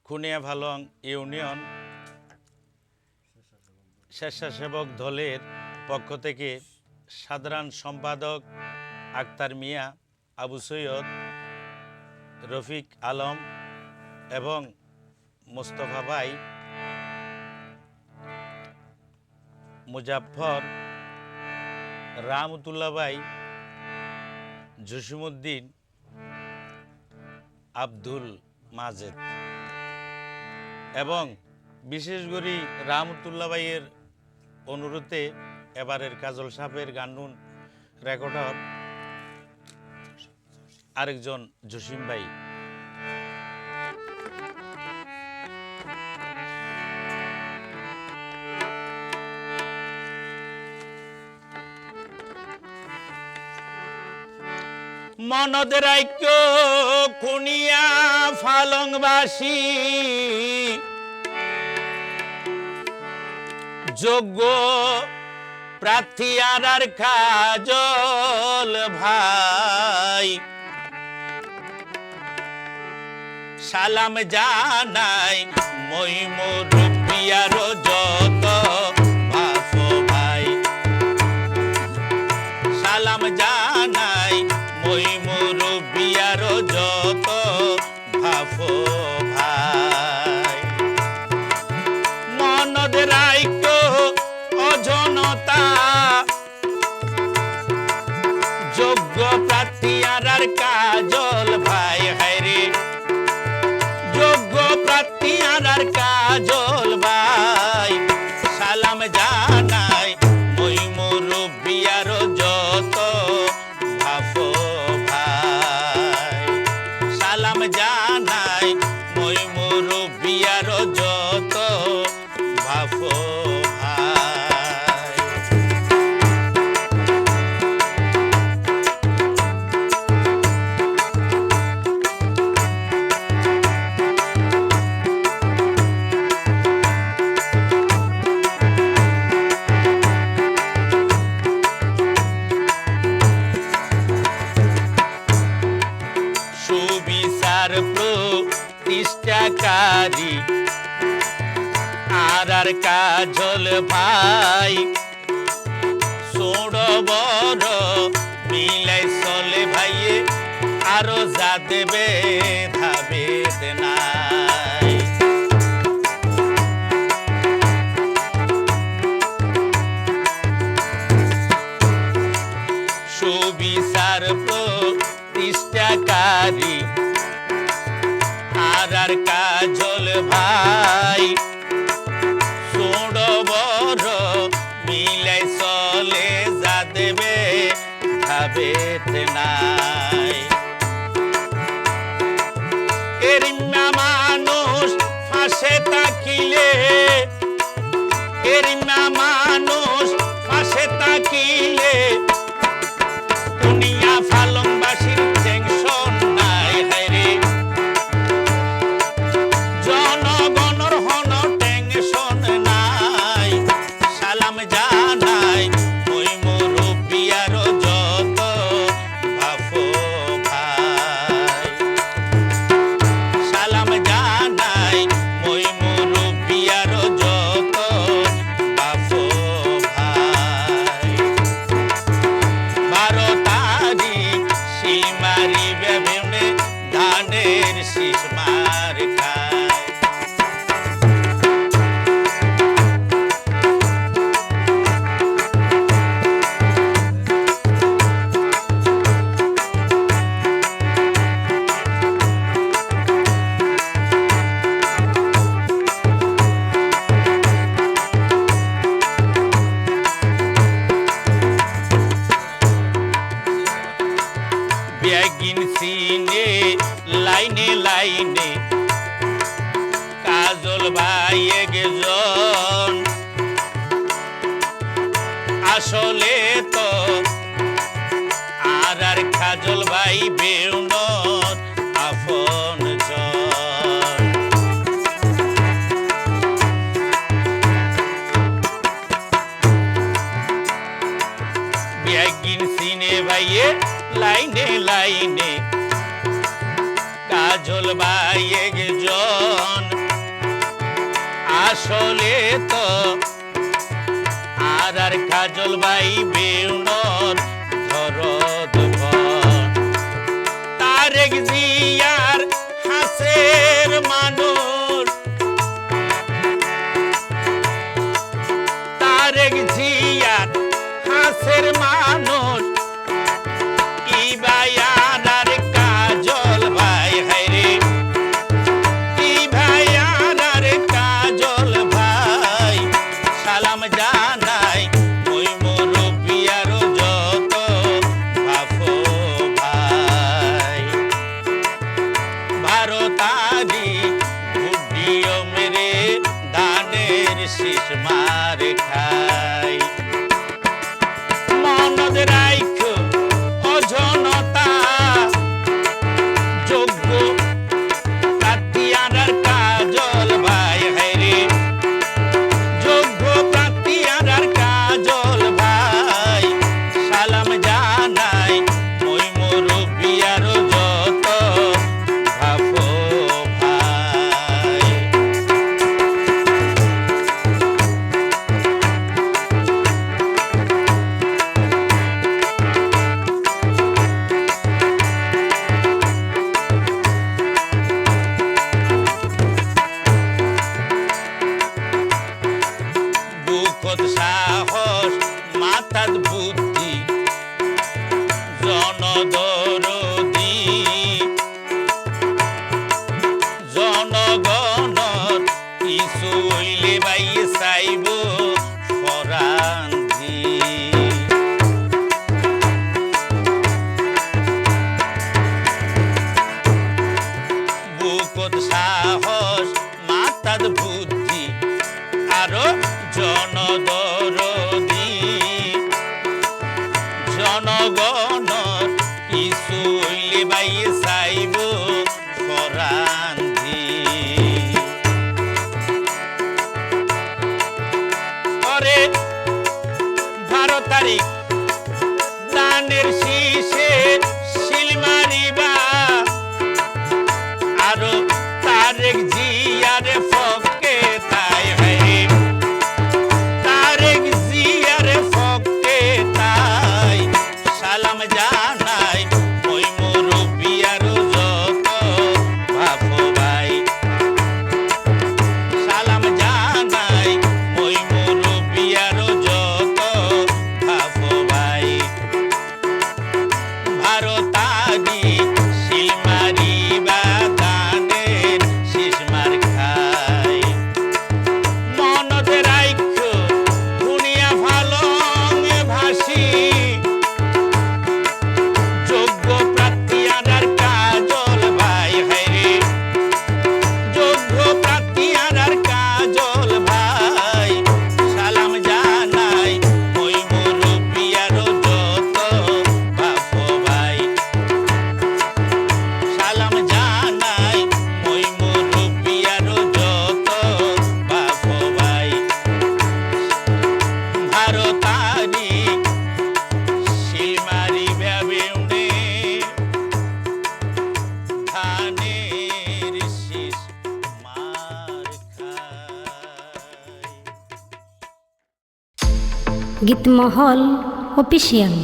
খুনিয়াভালং union স্বেচ্ছাসেবক দলের পক্ষ থেকে সাধারণ সম্পাদক আক্তার মিয়া, আবু সৈয়দ, রফিক আলম এবং মুস্তফা ভাই, মুজাফফর, রাহমতুল্লাহ ভাই, জসিমউদ্দিন, আব্দুল মাজেদ এবং বিশেষ করে রাহমতুল্লাহ ভাইয়ের অনুরোধে এবারের কাজল সাহেবের গানুন রেকর্ডার আরেকজন জসিম ভাই। মনদ রাইক্য খুনিয়া ফালংবাসী যোগ্য প্রার্থী আর কাজল ভাই, সালাম জানাই মই মুরব্বিয়ার যত বাপ ভাই, সালাম জানাই মই মুরব্বিয়ার যত বাপ ভাই। মনদ রাইক্য অজনতা যোগ্য প্রার্থী আর কাজল ভাই, হায়রে যোগ্য প্রার্থী আর কাজল ভাই, সালাম জানাই মই মুরব্বিয়ার যত বাপ ভাই, সালাম জানাই মই মুরব্বিয়ার যত বাপ ভাই। সুবিচার প্রতিষ্ঠাকারী আর কাজল ভাই, ছোট বড় মিলাই চলে ভাইয়ে, আরো যা দেবে ধাবে নাই। সুবিচার প্রতিষ্ঠাকারী আর কাজল ভাই, ছোট বড় মিলাই চলে যা দেবে ধাবে নাই। এরিমা মানুষ ফাঁসে তাকিলে, এরিমা মানুষ ফাঁসে তাকিলে, দুনিয়া ফালংবাসীর টেনশন নাই, হায়রে জনগণর হন টেনশন নাই, সালাম জানাই মই মুরব্বিয়ার যত বাপ ভাই, সালাম জানাই মই মুরব্বিয়ার যত বাপ ভাই। 12 তারিখ সীমারি বেবেনে ধানের শীষ মার খায়, ব্যাগিন সিনে লাইনে লাইনে কাজল ভাই একজন, আসলে তো আর কাজল ভাই বেউনত আপন জন। ব্যাগিন সিনে ভাইয়ে লাইনে লাইনে কাজল ভাই একজন, আসলে তো আর কাজল ভাই বেউনর ধরদ তারেক জিয়ার হাসের মানুষ তারেক জিয়ার হাসের মানুষ কি ভাই আর কাজল ভাই হায়রে কি ভাই আর কাজল ভাই সালাম জানাই ওই মুরব্বি আর যত বাফো ভাই ভারতারি বুডিও মেরে দানের শীষ মার খাই মনদ রাইখো অজনতা যোগ্য প্রার্থী আর কাজল ভাই হায়রে যোগ্য প্রার্থী আর কাজল ভাই সালাম জানাই ওই মুরব্বি আর যত বাফো ভাই বুকত সাহস মাথাত বুদ্ধি জনদরদি জনগণর কিছু হইলে ভাই চাইব ফরান্ধি বুকত সাহস মাথাত বুদ্ধি আরো জনদরদি জনগণর কিছু হইলে ভাই চাইব ফরান্ধি পরে 12 তারিখ দানের শীষে শিল মারিবা আরো তারেক জিয়ার পক্ষে তাই ভাই তারেক জিয়ার পক্ষে তাই সালাম জানাই ওই মুরব্বি আর যত বাফো ভাই সালাম জানাই ওই মুরব্বি আর যত বাফো ভাই ভারতারি শিল মারিবা দানের শীষ মার খাই মনদ রাইখো দুনিয়া ভালং ভাসি যোগ্য প্রার্থী আর কাজল ভাই হায়রে যোগ্য প্রার্থী আর কাজল ভাই সালাম জানাই ওই মুরব্বি আর যত বাফো ভাই সালাম জানাই ওই মুরব্বি আর যত বাফো ভাই ভারতারি শিল মারিবা বেউনে ধানের শীষ মার খাই গীতমহল অফিসিয়াল।